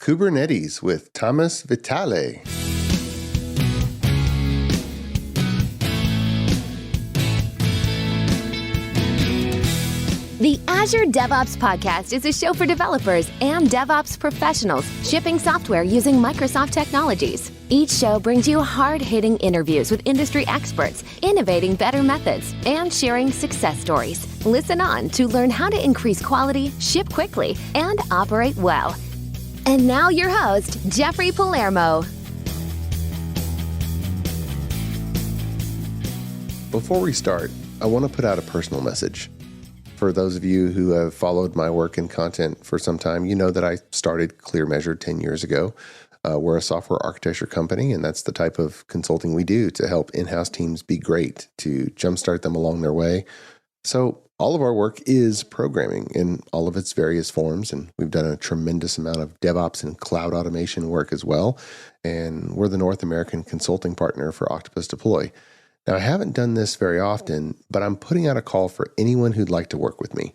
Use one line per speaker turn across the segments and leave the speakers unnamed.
Kubernetes with Thomas Vitale.
The Azure DevOps Podcast is a show for developers and DevOps professionals shipping software using Microsoft technologies. Each show brings you hard-hitting interviews with industry experts, innovating better methods, and sharing success stories. Listen on to learn how to increase quality, ship quickly, and operate well. And now your host, Jeffrey Palermo.
Before we start, I want to put out a personal message. For those of you who have followed my work and content for some time, you know that I started ClearMeasure 10 years ago. We're a software architecture company, and that's the type of consulting we do to help in-house teams be great, to jumpstart them along their way. So all of our work is programming in all of its various forms, and we've done a tremendous amount of DevOps and cloud automation work as well. And we're the North American consulting partner for Octopus Deploy. Now, I haven't done this very often, but I'm putting out a call for anyone who'd like to work with me.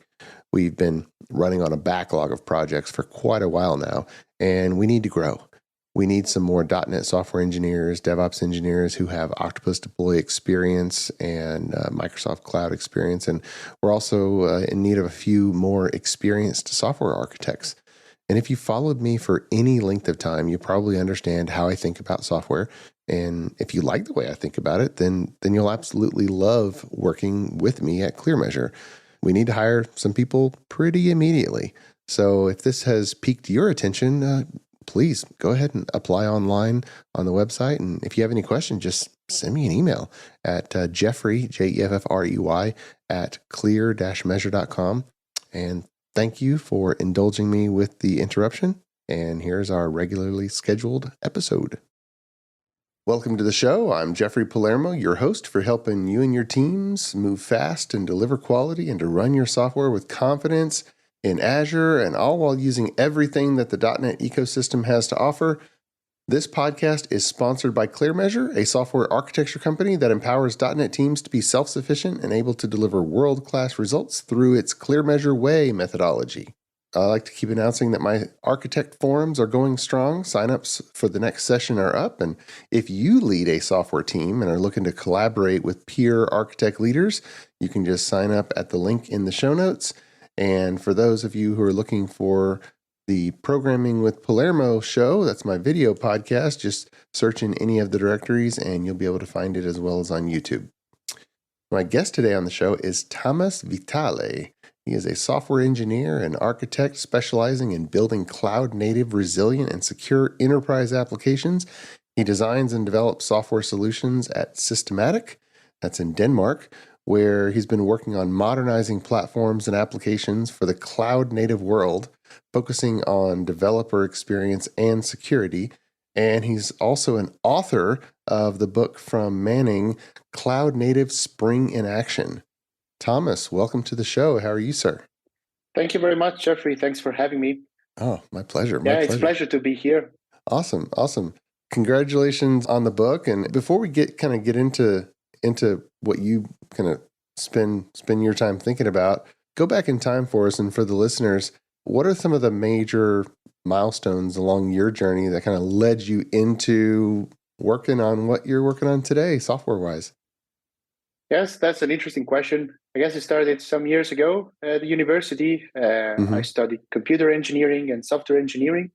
We've been running on a backlog of projects for quite a while now, and we need to grow. We need some more .NET software engineers, DevOps engineers who have Octopus Deploy experience and Microsoft Cloud experience. And we're also in need of a few more experienced software architects. And if you followed me for any length of time, you probably understand how I think about software. And if you like the way I think about it, then you'll absolutely love working with me at ClearMeasure. We need to hire some people pretty immediately. So if this has piqued your attention, please go ahead and apply online on the website. And if you have any questions, just send me an email at Jeffrey, Jeffrey, at clear-measure.com. And thank you for indulging me with the interruption. And here's our regularly scheduled episode. Welcome to the show. I'm Jeffrey Palermo, your host for helping you and your teams move fast and deliver quality and to run your software with confidence in Azure, and all while using everything that the .NET ecosystem has to offer. This podcast is sponsored by ClearMeasure, a software architecture company that empowers .NET teams to be self-sufficient and able to deliver world-class results through its ClearMeasure Way methodology. I like to keep announcing that my architect forums are going strong. Signups for the next session are up. And if you lead a software team and are looking to collaborate with peer architect leaders, you can just sign up at the link in the show notes. And for those of you who are looking for the Programming with Palermo show, that's my video podcast, just search in any of the directories and you'll be able to find it as well as on YouTube. My guest today on the show is Thomas Vitale. He is a software engineer and architect specializing in building cloud-native, resilient, and secure enterprise applications. He designs and develops software solutions at Systematic, that's in Denmark, where he's been working on modernizing platforms and applications for the cloud-native world, focusing on developer experience and security. And he's also an author of the book from Manning, Cloud Native Spring in Action. Thomas, welcome to the show. How are you, sir?
Thank you very much, Jeffrey. Thanks for having me.
Oh, my pleasure.
It's a pleasure to be here.
Awesome. Congratulations on the book. And before we get into what you kind of spend your time thinking about, go back in time for us and for the listeners. What are some of the major milestones along your journey that kind of led you into working on what you're working on today, software-wise?
Yes, that's an interesting question. I guess it started some years ago at the university. I studied computer engineering and software engineering.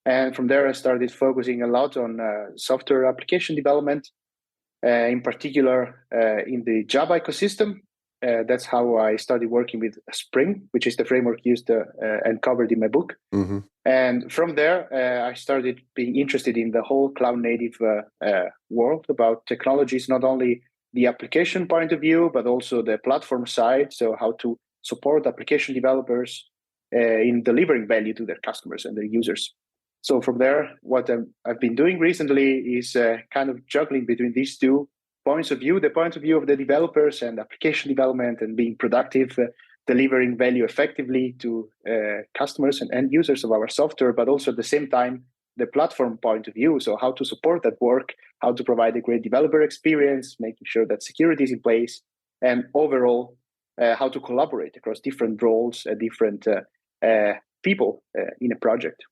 And from there, I started focusing a lot on software application development, in particular in the Java ecosystem. That's how I started working with Spring, which is the framework used and covered in my book. Mm-hmm. And from there, I started being interested in the whole cloud-native world, about technologies, not only the application point of view, but also the platform side. So how to support application developers in delivering value to their customers and their users. So from there, what I've been doing recently is kind of juggling between these two points of view, the point of view of the developers and application development and being productive, delivering value effectively to customers and end users of our software, but also at the same time, the platform point of view. So how to support that work, how to provide a great developer experience, making sure that security is in place, and overall, how to collaborate across different roles, different people in a project.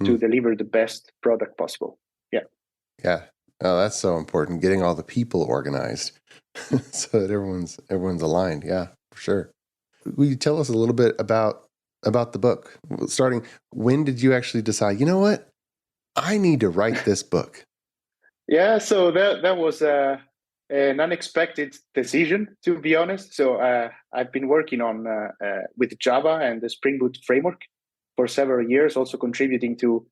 to deliver the best product possible. Yeah.
Yeah. Oh, that's so important. Getting all the people organized so that everyone's aligned. Yeah, for sure. Will you tell us a little bit about the book? Starting, when did you actually decide, you know what? I need to write this book?
Yeah, so that was an unexpected decision, to be honest. So I've been working on with Java and the Spring Boot framework for several years, also contributing to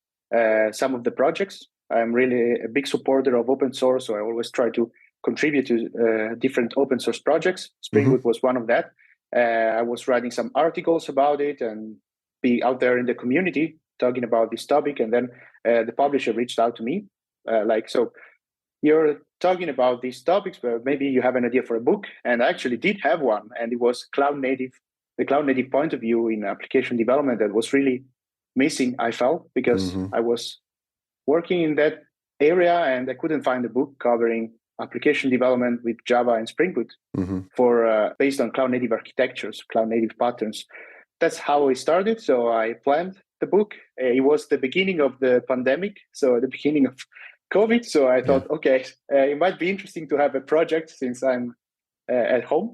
some of the projects. I'm really a big supporter of open source, so I always try to contribute to different open source projects. Spring Boot was one of that. I was writing some articles about it and be out there in the community talking about this topic. And then the publisher reached out to me, so you're talking about these topics, but maybe you have an idea for a book. And I actually did have one, and it was the cloud native point of view in application development that was really missing, I felt, because I was working in that area and I couldn't find a book covering application development with Java and Spring Boot for based on cloud native architectures, cloud native patterns. That's how I started. So I planned the book. It was the beginning of the pandemic, so the beginning of COVID. So I thought, okay, it might be interesting to have a project since I'm at home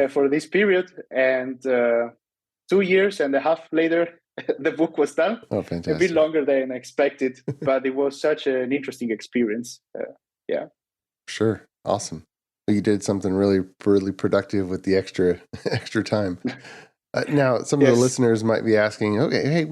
for this period. And 2 years and a half later, the book was done.
Oh, fantastic.
A bit longer than expected, but it was such an interesting experience.
Sure. Awesome. You did something really, really productive with the extra time. Now, some of the listeners might be asking, okay, hey,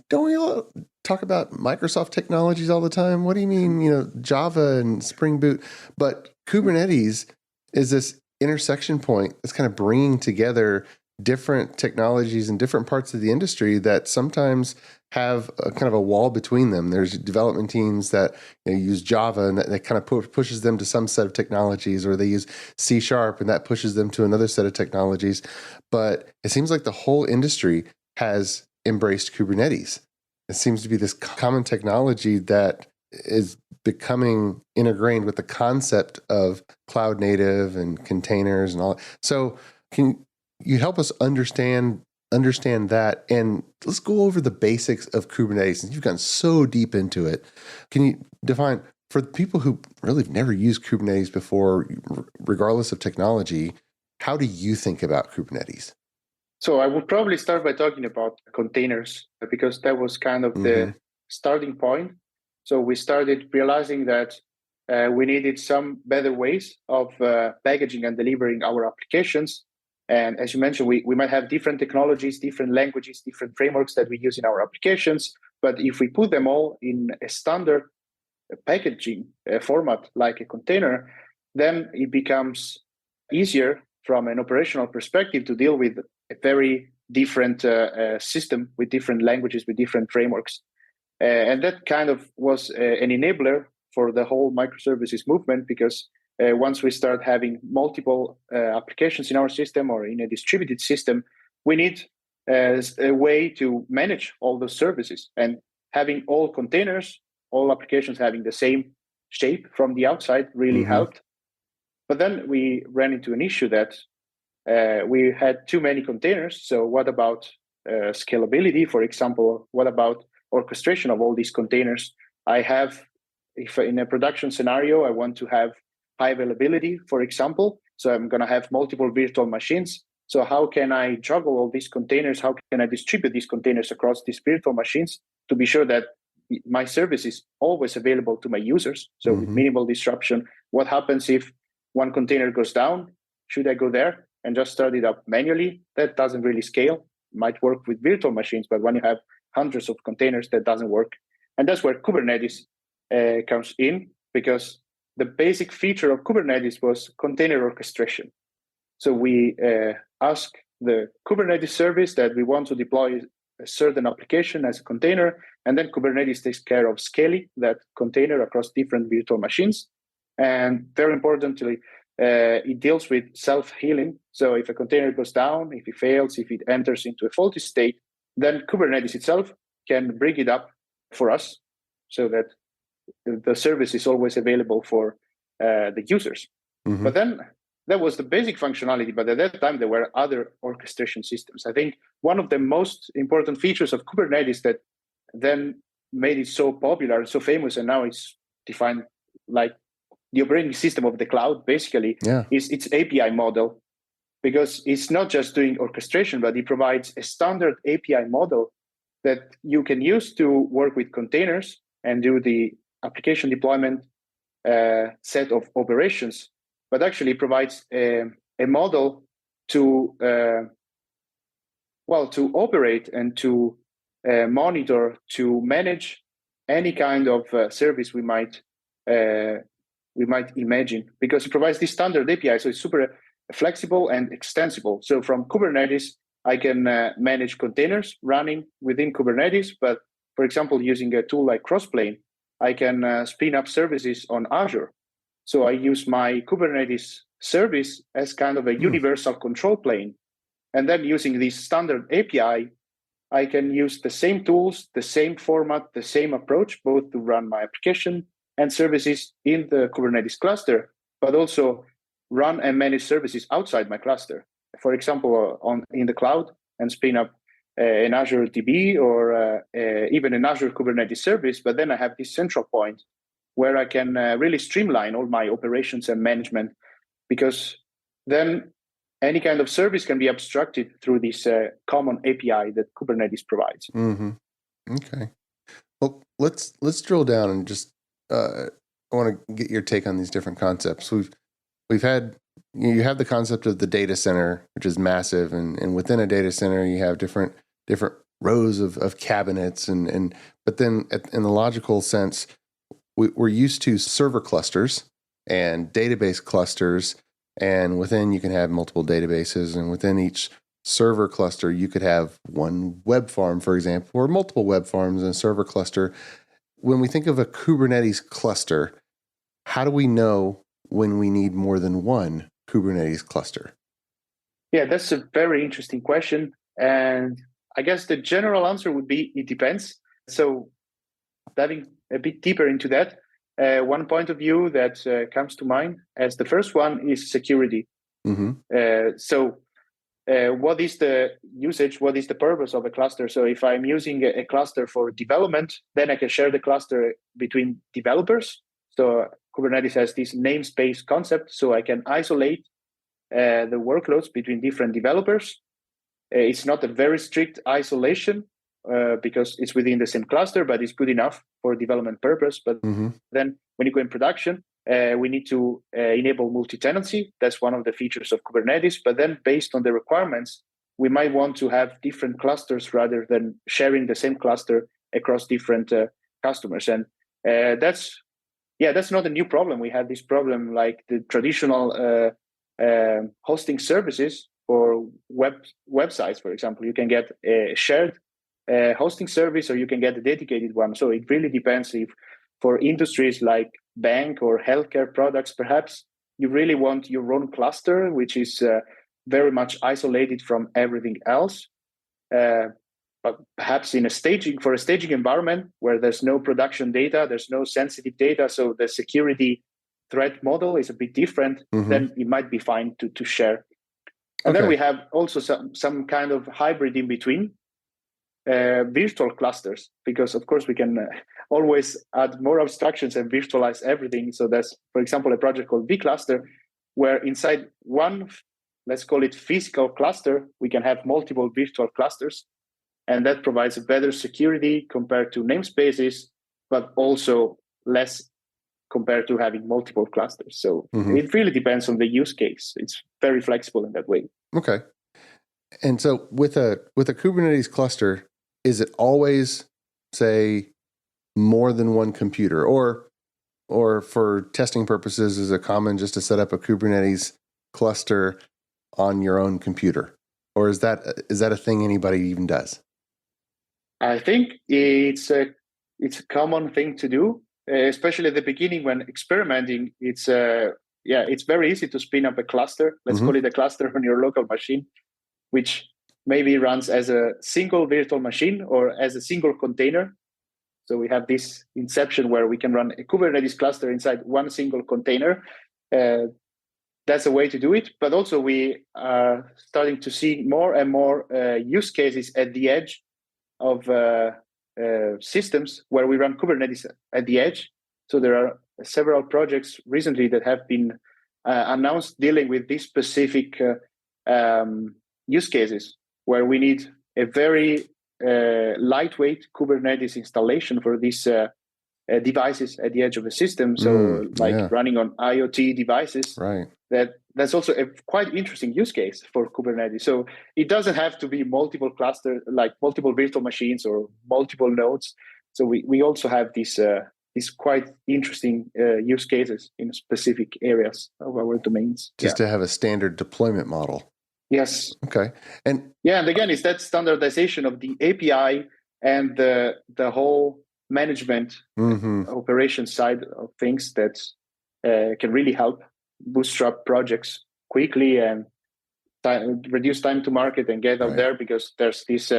don't we all talk about Microsoft technologies all the time? What do you mean, Java and Spring Boot? But Kubernetes is this intersection point that's kind of bringing together different technologies in different parts of the industry that sometimes have a kind of a wall between them. There's development teams that use Java and that kind of pushes them to some set of technologies, or they use C# and that pushes them to another set of technologies. But it seems like the whole industry has embraced Kubernetes. It seems to be this common technology that is becoming ingrained with the concept of cloud native and containers and all. So can you help us understand that, and let's go over the basics of Kubernetes. Since you've gotten so deep into it, can you define for people who really have never used Kubernetes before, regardless of technology, how do you think about Kubernetes?
So I would probably start by talking about containers, because that was kind of the starting point. So we started realizing that we needed some better ways of packaging and delivering our applications. And as you mentioned, we might have different technologies, different languages, different frameworks that we use in our applications. But if we put them all in a standard packaging format like a container, then it becomes easier from an operational perspective to deal with a very different system with different languages, with different frameworks. And that kind of was an enabler for the whole microservices movement, because once we start having multiple applications in our system or in a distributed system, we need a way to manage all those services. And having all containers, all applications having the same shape from the outside really helped. But then we ran into an issue that we had too many containers. So what about scalability, for example? What about orchestration of all these containers? If in a production scenario, I want to have high availability, for example, so I'm going to have multiple virtual machines. So how can I juggle all these containers? How can I distribute these containers across these virtual machines to be sure that my service is always available to my users? So with minimal disruption. What happens if one container goes down? Should I go there and just start it up manually? That doesn't really scale. It might work with virtual machines, but when you have hundreds of containers, that doesn't work. And that's where Kubernetes comes in, because the basic feature of Kubernetes was container orchestration. So we ask the Kubernetes service that we want to deploy a certain application as a container, and then Kubernetes takes care of scaling that container across different virtual machines. And very importantly, it deals with self-healing. So if a container goes down, if it fails, if it enters into a faulty state, then Kubernetes itself can bring it up for us so that the service is always available for the users. But then that was the basic functionality. But at that time, there were other orchestration systems. I think one of the most important features of Kubernetes that then made it so popular, so famous, and now it's defined like the operating system of the cloud, basically, is its API model, because it's not just doing orchestration, but it provides a standard API model that you can use to work with containers and do the application deployment set of operations, but actually provides a model to to operate and to monitor, to manage any kind of service we might imagine, because it provides this standard API, so it's super flexible and extensible. So from Kubernetes, I can manage containers running within Kubernetes, but for example, using a tool like Crossplane, I can spin up services on Azure. So I use my Kubernetes service as kind of a universal control plane. And then using this standard API, I can use the same tools, the same format, the same approach, both to run my application and services in the Kubernetes cluster, but also run and manage services outside my cluster. For example, in the cloud, and spin up an Azure DB or even an Azure Kubernetes service. But then I have this central point where I can really streamline all my operations and management, because then any kind of service can be abstracted through this common API that Kubernetes provides.
Mm-hmm. Okay. Well, let's drill down and just I want to get your take on these different concepts. We've had, you have the concept of the data center, which is massive, and within a data center you have different rows of cabinets, and but then in the logical sense, we're used to server clusters and database clusters, and within you can have multiple databases, and within each server cluster you could have one web farm, for example, or multiple web farms in a server cluster. When we think of a Kubernetes cluster, how do we know when we need more than one Kubernetes cluster?
Yeah, that's a very interesting question. And I guess the general answer would be it depends. So diving a bit deeper into that, one point of view that comes to mind as the first one is security. Mm-hmm. What is the usage? What is the purpose of a cluster? So if I'm using a cluster for development, then I can share the cluster between developers. So Kubernetes has this namespace concept, so I can isolate the workloads between different developers. It's not a very strict isolation because it's within the same cluster, but it's good enough for development purpose. But then when you go in production, we need to enable multi-tenancy. That's one of the features of Kubernetes. But then based on the requirements, we might want to have different clusters rather than sharing the same cluster across different customers. And that's not a new problem. We had this problem like the traditional hosting services for websites, for example. You can get a shared hosting service, or you can get a dedicated one. So it really depends if for industries like bank or healthcare products, perhaps you really want your own cluster, which is very much isolated from everything else. But perhaps for a staging environment where there's no production data, there's no sensitive data, so the security threat model is a bit different, then it might be fine to share. And then we have also some kind of hybrid in between, virtual clusters, because of course we can always add more abstractions and virtualize everything. So there's, for example, a project called vCluster, where inside one, let's call it physical cluster, we can have multiple virtual clusters. And that provides a better security compared to namespaces, but also less compared to having multiple clusters. So it really depends on the use case. It's very flexible in that way.
Okay. And so with a Kubernetes cluster, is it always, say, more than one computer, or for testing purposes, is it common just to set up a Kubernetes cluster on your own computer, or is that a thing anybody even does?
I think it's a common thing to do, especially at the beginning when experimenting. It's very easy to spin up a cluster. Let's call it a cluster on your local machine, which maybe runs as a single virtual machine or as a single container. So we have this inception where we can run a Kubernetes cluster inside one single container. That's a way to do it. But also we are starting to see more and more use cases at the edge of systems where we run Kubernetes at the edge. So there are several projects recently that have been announced dealing with these specific use cases where we need a very lightweight Kubernetes installation for these devices at the edge of the system. So running on IoT devices,
right?
That's also a quite interesting use case for Kubernetes. So it doesn't have to be multiple clusters, like multiple virtual machines or multiple nodes. So we also have these quite interesting use cases in specific areas of our domains.
Just to have a standard deployment model.
Yes.
Okay. And
again, it's that standardization of the API and the whole management operation side of things that can really help bootstrap projects quickly and reduce time to market and get out there, because there's this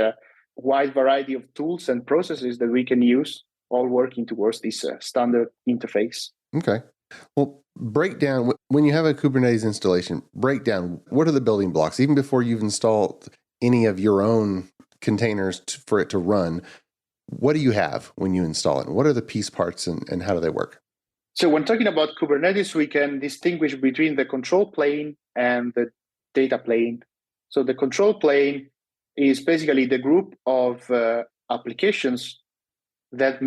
wide variety of tools and processes that we can use, all working towards this standard interface.
Okay. Well, break down, when you have a Kubernetes installation, break down, what are the building blocks? Even before you've installed any of your own containers for it to run, what do you have when you install it? What are the piece parts and how do they work?
So when talking about Kubernetes, we can distinguish between the control plane and the data plane. So the control plane is basically the group of applications that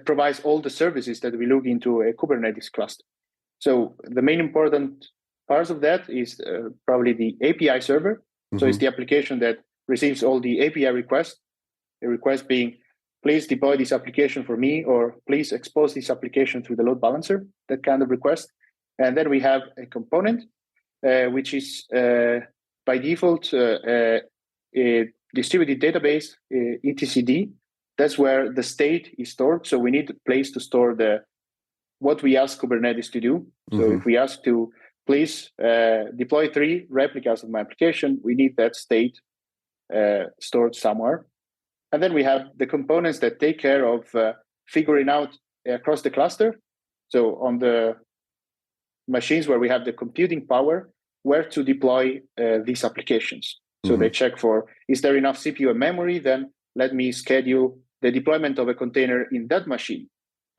provides all the services that we look into a Kubernetes cluster. So the main important parts of that is probably the API server. So it's the application that receives all the API requests. A request being, please deploy this application for me, or please expose this application through the load balancer, that kind of request. And then we have a component, which is by default a distributed database, etcd. That's where the state is stored. So we need a place to store what we ask Kubernetes to do. So if we ask to please deploy 3 replicas of my application, we need that state stored somewhere. And then we have the components that take care of figuring out across the cluster. So on the machines where we have the computing power, where to deploy these applications. So they check for, is there enough CPU and memory? Then let me schedule the deployment of a container in that machine.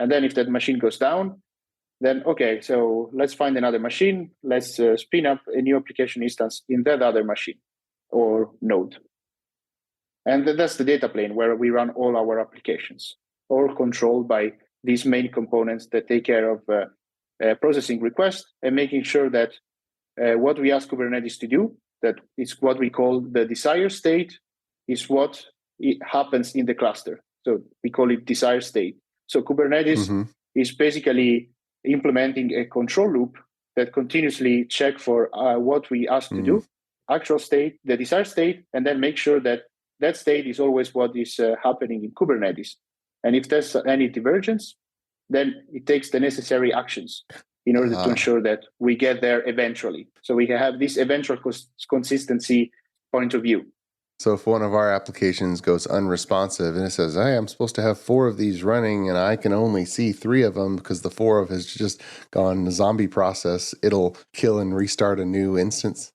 And then if that machine goes down, then, okay, so let's find another machine. Let's spin up a new application instance in that other machine or node. And that's the data plane where we run all our applications, all controlled by these main components that take care of processing requests and making sure that what we ask Kubernetes to do, that is what we call the desired state, is what happens in the cluster. So we call it desired state. So Kubernetes is basically implementing a control loop that continuously check for what we ask to do, actual state, the desired state, and then make sure that that state is always what is happening in Kubernetes. And if there's any divergence, then it takes the necessary actions in order to ensure that we get there eventually. So we can have this eventual consistency point of view.
So if one of our applications goes unresponsive and it says, hey, I'm supposed to have 4 of these running and I can only see 3 of them because the 4 of has just gone zombie process, it'll kill and restart a new instance?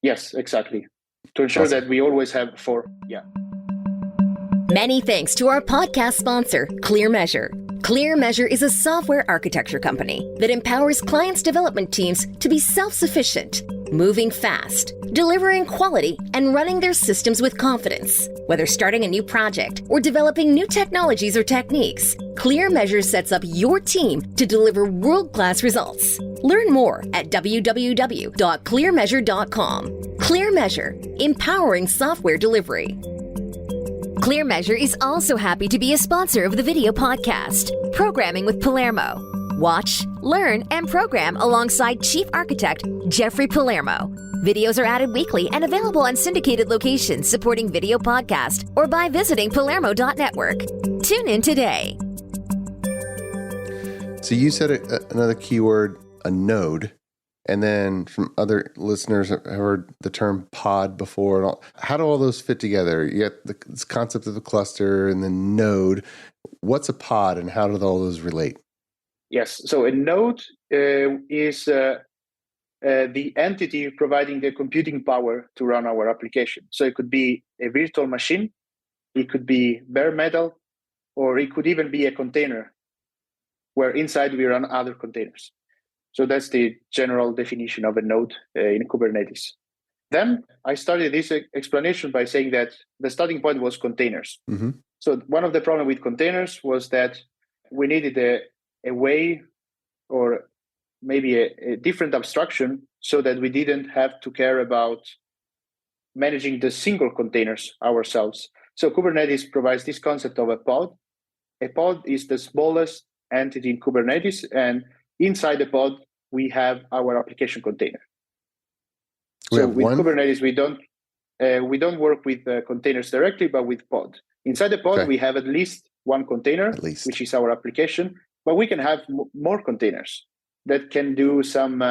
Yes, exactly. To ensure that we always have 4. Yeah.
Many thanks to our podcast sponsor, ClearMeasure. ClearMeasure is a software architecture company that empowers clients' development teams to be self-sufficient, moving fast, delivering quality, and running their systems with confidence. Whether starting a new project or developing new technologies or techniques, ClearMeasure sets up your team to deliver world-class results. Learn more at www.clearmeasure.com. ClearMeasure, empowering software delivery. ClearMeasure is also happy to be a sponsor of the video podcast, Programming with Palermo. Watch, learn, and program alongside Chief Architect Jeffrey Palermo. Videos are added weekly and available on syndicated locations supporting video podcast or by visiting palermo.network. Tune in today.
So you said another keyword, a node. And then from other listeners have heard the term pod before. How do all those fit together? You got this concept of a cluster and then node. What's a pod and how do all those relate?
Yes. So a node is the entity providing the computing power to run our application. So it could be a virtual machine it could be bare metal, or it could even be a container where inside we run other containers. So that's the general definition of a node in Kubernetes. Then I started this explanation by saying that the starting point was containers.
Mm-hmm.
So one of the problems with containers was that we needed a way, or maybe a different abstraction, so that we didn't have to care about managing the single containers ourselves. So Kubernetes provides this concept of a pod. A pod is the smallest entity in Kubernetes, and inside the pod, we have our application container. So with Kubernetes, we don't work with containers directly, but with pod. Inside the pod, we have at least one container, which is our application, but we can have more containers that can do some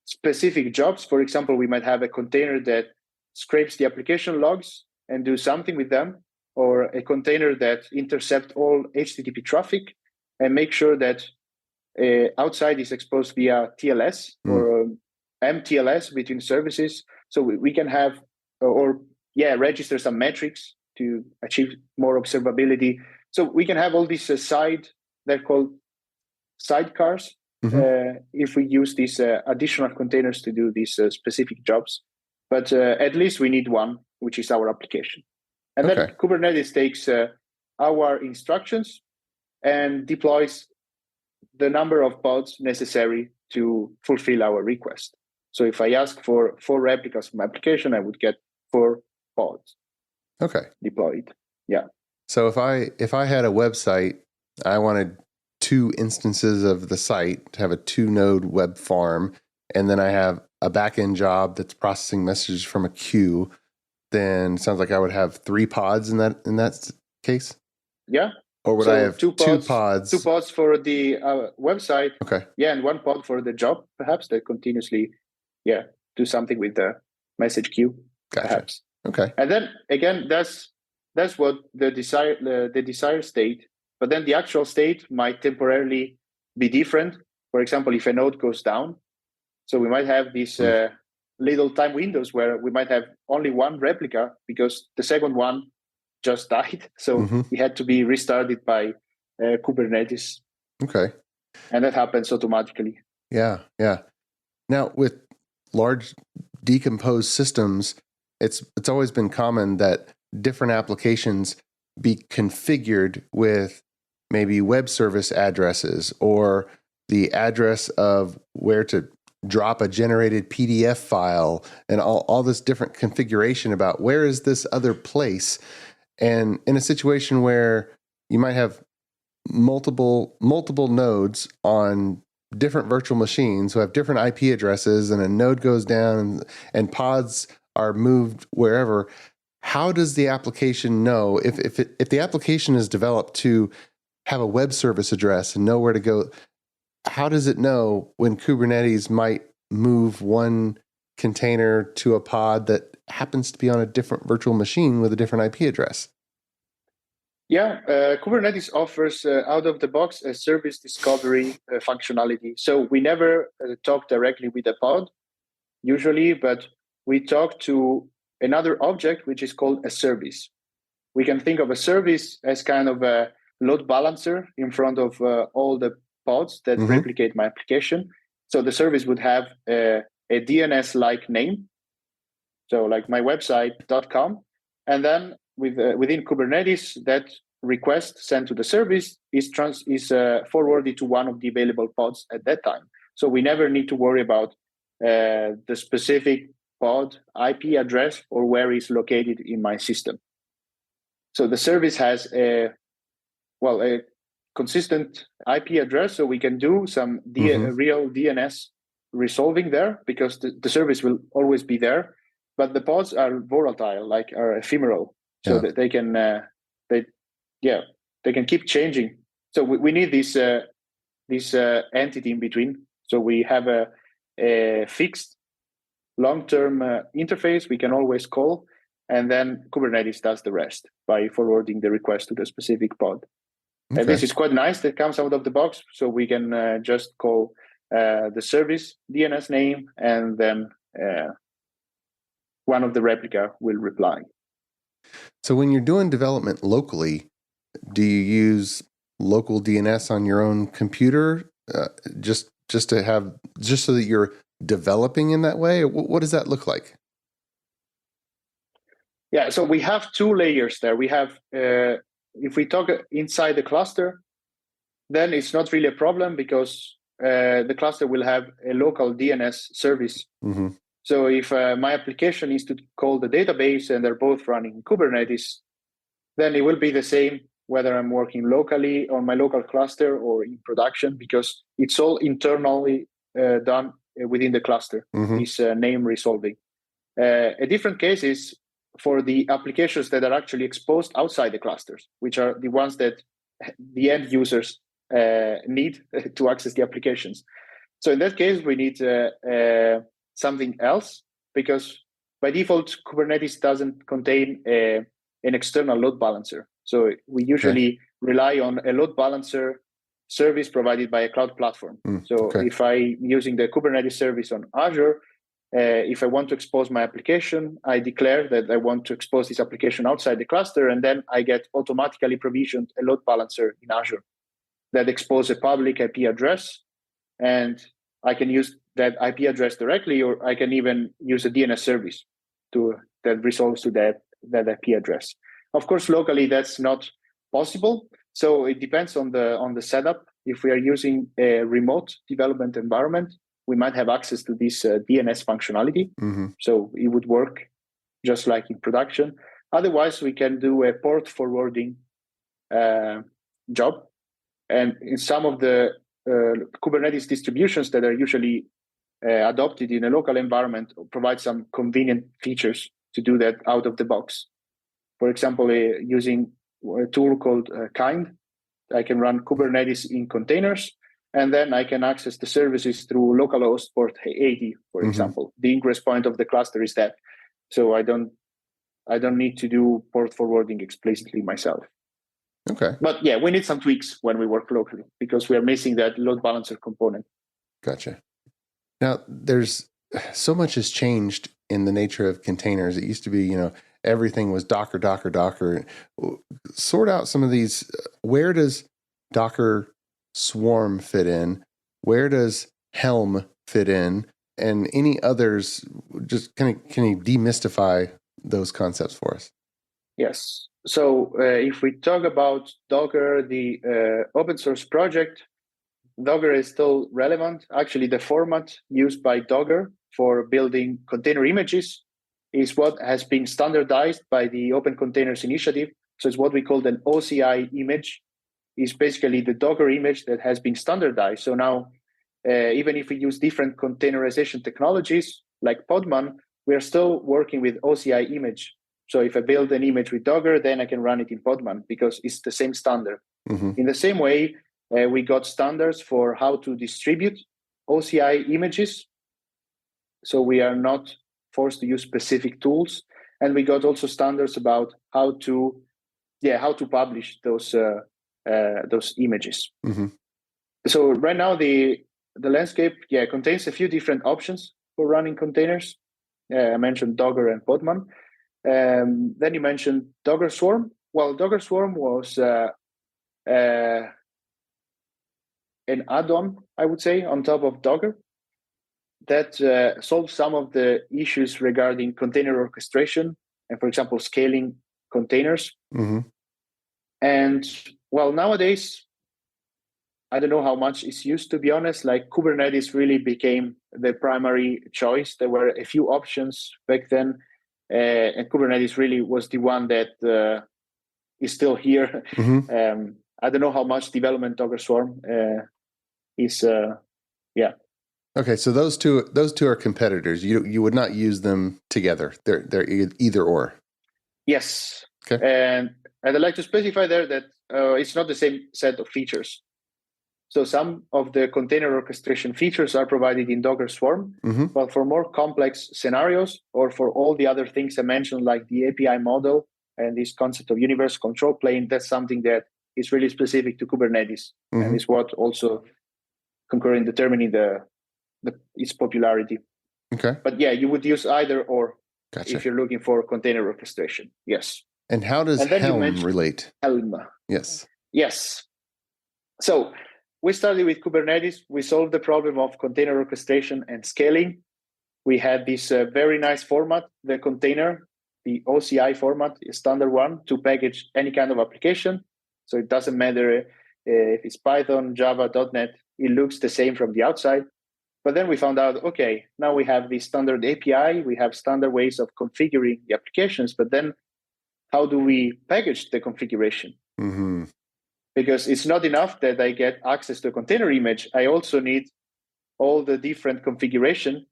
specific jobs. For example, we might have a container that scrapes the application logs and do something with them, or a container that intercepts all HTTP traffic and make sure that outside is exposed via TLS or MTLS between services. So we can have, register some metrics to achieve more observability. So we can have all these they're called sidecars, if we use these additional containers to do these specific jobs. But at least we need one, which is our application. And then Kubernetes takes our instructions and deploys the number of pods necessary to fulfill our request. So if I ask for 4 replicas of my application, I would get 4 pods deployed. Yeah.
So if I had a website, I wanted 2 instances of the site to have a 2-node web farm, and then I have a backend job that's processing messages from a queue, then it sounds like I would have 3 pods in that case?
Yeah.
Or would I have 2 pods?
2 pods for the website.
Okay.
Yeah, and 1 pod for the job, perhaps, that continuously, do something with the message queue, perhaps.
Okay.
And then again, that's what the desired state. But then the actual state might temporarily be different. For example, if a node goes down, so we might have these little time windows where we might have only 1 replica because the second one just died. So it had to be restarted by Kubernetes.
Okay.
And that happens automatically.
Yeah. Now, with large decomposed systems, it's always been common that different applications be configured with maybe web service addresses or the address of where to drop a generated PDF file and all this different configuration about where is this other place. And in a situation where you might have multiple nodes on different virtual machines who have different IP addresses, and a node goes down and pods are moved wherever, how does the application know if the application is developed to have a web service address and know where to go? How does it know when Kubernetes might move one container to a pod that happens to be on a different virtual machine with a different IP address?
Yeah, Kubernetes offers out of the box a service discovery functionality. So we never talk directly with a pod usually, but we talk to another object, which is called a service. We can think of a service as kind of a load balancer in front of all the pods that replicate my application. So the service would have a DNS-like name, so like my website.com, and then within Kubernetes, that request sent to the service is forwarded to one of the available pods at that time. So we never need to worry about the specific pod IP address or where it's located in my system. So the service has a consistent IP address, so we can do some real DNS resolving there because the service will always be there. But the pods are volatile, are ephemeral, so that they can keep changing. So we need this entity in between. So we have a fixed long-term interface we can always call, and then Kubernetes does the rest by forwarding the request to the specific pod. And this is quite nice that comes out of the box. So we can just call the service DNS name, and then one of the replica will reply.
So when you're doing development locally, do you use local DNS on your own computer just so that you're developing in that way? What does that look like?
Yeah, so we have two layers there. We have, if we talk inside the cluster, then it's not really a problem because the cluster will have a local DNS service.
Mm-hmm.
So if my application needs to call the database and they're both running Kubernetes, then it will be the same whether I'm working locally on my local cluster or in production, because it's all internally done within the cluster, this name resolving. A different case is for the applications that are actually exposed outside the clusters, which are the ones that the end users need to access the applications. So in that case, we need something else, because by default, Kubernetes doesn't contain an external load balancer. So we usually rely on a load balancer service provided by a cloud platform. If I'm using the Kubernetes service on Azure, if I want to expose my application, I declare that I want to expose this application outside the cluster, and then I get automatically provisioned a load balancer in Azure that exposes a public IP address, and I can use that IP address directly, or I can even use a DNS service that resolves to that IP address. Of course, locally that's not possible, so it depends on the setup. If we are using a remote development environment, we might have access to this DNS functionality, so it would work just like in production. Otherwise, we can do a port forwarding job, and in some of the Kubernetes distributions that are usually adopted in a local environment provide some convenient features to do that out of the box. For example, using a tool called Kind, I can run Kubernetes in containers, and then I can access the services through localhost port 80, for example. The ingress point of the cluster is that, so I don't need to do port forwarding explicitly myself.
Okay.
But yeah, we need some tweaks when we work locally because we are missing that load balancer component.
Gotcha. Now, there's so much has changed in the nature of containers. It used to be, everything was Docker, Docker, Docker. Sort out some of these. Where does Docker Swarm fit in? Where does Helm fit in? And any others? Just can you demystify those concepts for us?
Yes. So if we talk about Docker, the open source project, Docker is still relevant. Actually, the format used by Docker for building container images is what has been standardized by the Open Containers Initiative. So it's what we call an OCI image. Is basically the Docker image that has been standardized. So now, even if we use different containerization technologies like Podman, we are still working with OCI image. So if I build an image with Docker, then I can run it in Podman because it's the same standard. In the same way, we got standards for how to distribute OCI images. So we are not forced to use specific tools. And we got also standards about how to publish those images. So right now the landscape contains a few different options for running containers. I mentioned Docker and Podman. Then you mentioned Docker Swarm. Well, Docker Swarm was an add-on, I would say, on top of Docker that solves some of the issues regarding container orchestration and, for example, scaling containers. And well, nowadays, I don't know how much it's used, to be honest. Like Kubernetes really became the primary choice. There were a few options back then, and Kubernetes really was the one that is still here. I don't know how much development Docker Swarm is.
Okay, so those two are competitors. You would not use them together. They're either or.
Yes.
Okay.
And I'd like to specify there that it's not the same set of features. So some of the container orchestration features are provided in Docker Swarm, but for more complex scenarios or for all the other things I mentioned, like the API model and this concept of universal control plane, that's something that is really specific to Kubernetes and is what also concur in determining its popularity.
Okay.
But yeah, you would use either or.
Gotcha.
If you're looking for container orchestration. Yes.
And how does Helm relate?
Helm.
Yes.
Yes. So we started with Kubernetes. We solved the problem of container orchestration and scaling. We had this very nice format, the container, the OCI format, a standard one, to package any kind of application. So it doesn't matter if it's Python, Java, .NET, it looks the same from the outside. But then we found out, okay, now we have the standard API, we have standard ways of configuring the applications, but then how do we package the configuration?
Mm-hmm.
Because it's not enough that I get access to a container image. I also need all the different configuration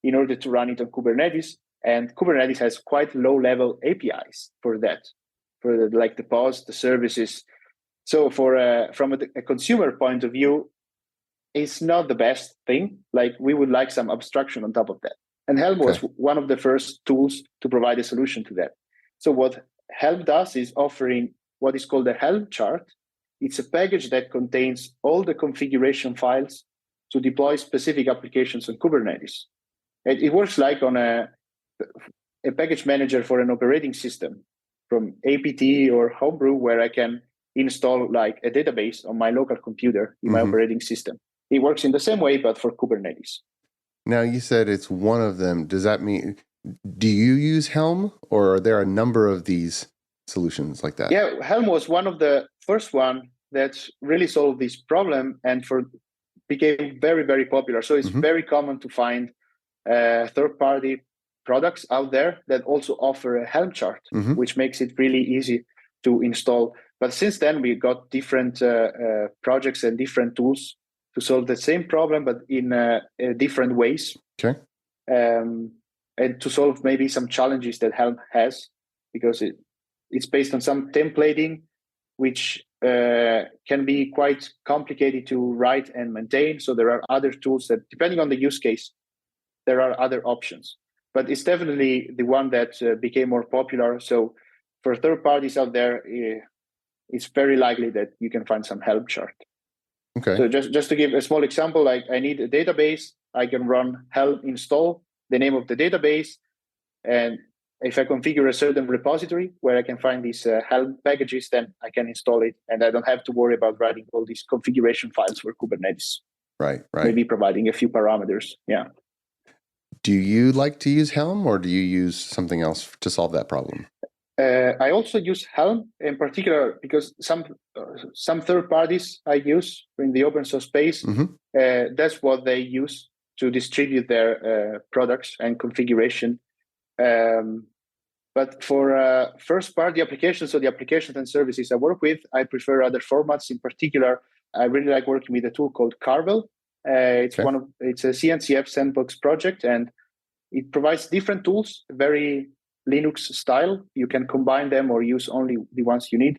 in order to run it on Kubernetes. And Kubernetes has quite low-level APIs for that, for like the pods, the services. So from a consumer point of view, it's not the best thing. Like we would like some abstraction on top of that. And Helm was one of the first tools to provide a solution to that. So what Helm does is offering what is called a Helm chart. It's a package that contains all the configuration files to deploy specific applications on Kubernetes. It works like on a package manager for an operating system from apt or Homebrew, where I can install like a database on my local computer in my operating system. It works in the same way, but for Kubernetes.
Now, you said it's one of them. Does that mean, do you use Helm, or are there a number of these solutions like that?
Yeah, Helm was one of the first one that really solved this problem and became very, very popular. So it's very common to find third-party products out there that also offer a Helm chart, which makes it really easy to install. But since then, we got different projects and different tools to solve the same problem, but in different ways.
Okay.
And to solve maybe some challenges that Helm has, because it's based on some templating, which can be quite complicated to write and maintain. So there are other tools that, depending on the use case, there are other options. But it's definitely the one that became more popular. So for third parties out there, it's very likely that you can find some Helm chart.
Okay.
So just to give a small example, like I need a database, I can run Helm install, the name of the database, and if I configure a certain repository where I can find these Helm packages, then I can install it, and I don't have to worry about writing all these configuration files for Kubernetes.
Right.
Maybe providing a few parameters. Yeah.
Do you like to use Helm, or do you use something else to solve that problem?
I also use Helm in particular because some third parties I use in the open source space, that's what they use to distribute their products and configuration. But for first-party applications, so the applications and services I work with, I prefer other formats. In particular, I really like working with a tool called Carvel. It's a CNCF sandbox project, and it provides different tools, very Linux style. You can combine them or use only the ones you need.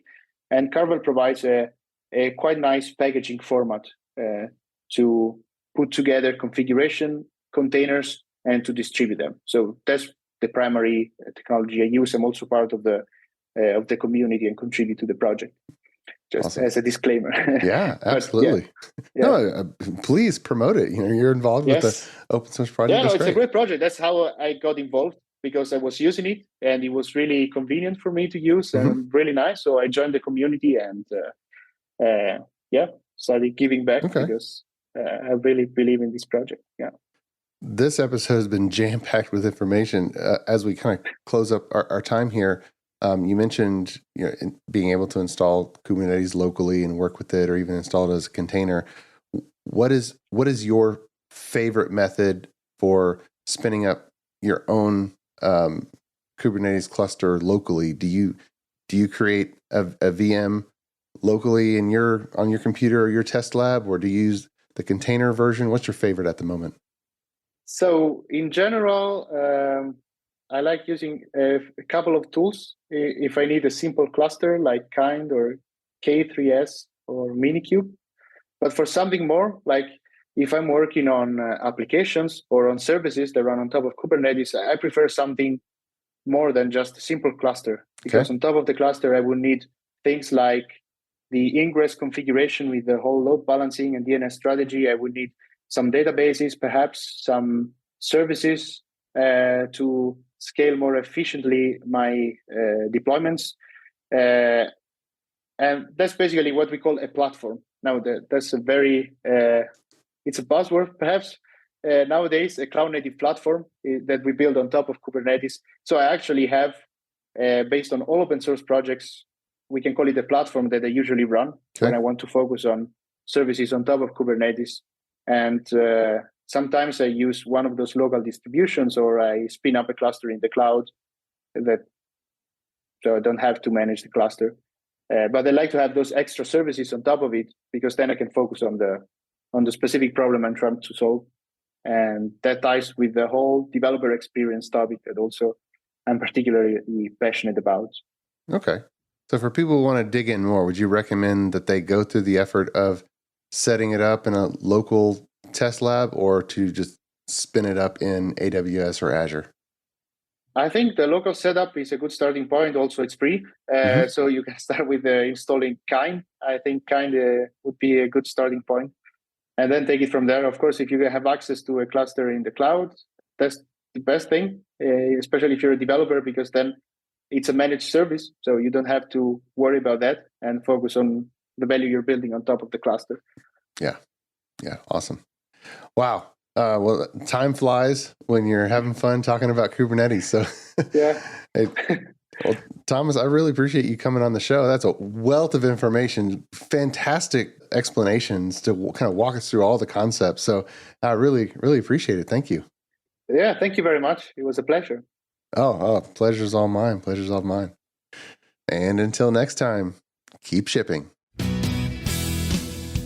And Carvel provides a quite nice packaging format to put together configuration containers and to distribute them. So that's the primary technology I use. I'm also part of the community and contribute to the project. Just awesome. As a disclaimer.
Yeah, absolutely. No, please promote it. You're involved with the open source project.
Yeah, it's a great project. That's how I got involved, because I was using it and it was really convenient for me to use and really nice. So I joined the community and started giving back because I really believe in this project. Yeah.
This episode has been jam-packed with information. As we kind of close up our time here, you mentioned being able to install Kubernetes locally and work with it, or even install it as a container. What is your favorite method for spinning up your own Kubernetes cluster locally? Do you create a VM locally on your computer or your test lab, or do you use the container version? What's your favorite at the moment?
So in general, I like using a couple of tools. If I need a simple cluster like Kind or K3S or Minikube, but for something more, like if I'm working on applications or on services that run on top of Kubernetes, I prefer something more than just a simple cluster, because on top of the cluster, I would need things like the ingress configuration with the whole load balancing and DNS strategy. I would need some databases, perhaps some services to scale more efficiently my deployments. And that's basically what we call a platform. Now, that's a very, it's a buzzword perhaps. Nowadays, a cloud-native platform that we build on top of Kubernetes. So I actually have, based on all open source projects, we can call it a platform that I usually run when I want to focus on services on top of Kubernetes. And sometimes I use one of those local distributions, or I spin up a cluster in the cloud so I don't have to manage the cluster. But I like to have those extra services on top of it, because then I can focus on the specific problem I'm trying to solve. And that ties with the whole developer experience topic that also I'm particularly passionate about.
Okay. So for people who want to dig in more, would you recommend that they go through the effort of setting it up in a local test lab, or to just spin it up in AWS or Azure?
I think the local setup is a good starting point. Also, it's free. So you can start with installing Kind. I think Kind would be a good starting point. And then take it from there. Of course, if you have access to a cluster in the cloud, that's the best thing, especially if you're a developer, because then it's a managed service. So you don't have to worry about that and focus on the value you're building on top of the cluster. Yeah.
Awesome. Wow. Well, time flies when you're having fun talking about Kubernetes. So
yeah.
Well, Thomas, I really appreciate you coming on the show. That's a wealth of information, fantastic explanations to kind of walk us through all the concepts. So I really, really appreciate it. Thank you.
Yeah, thank you very much. It was a pleasure.
Oh, pleasure's all mine. Pleasure's all mine. And until next time, keep shipping.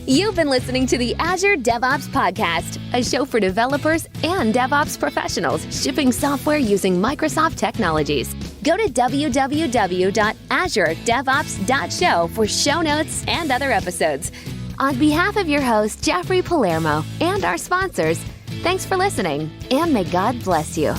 You've been listening to the Azure DevOps Podcast, a show for developers and DevOps professionals shipping software using Microsoft technologies. Go to www.azuredevops.show for show notes and other episodes. On behalf of your host, Jeffrey Palermo, and our sponsors, thanks for listening, and may God bless you.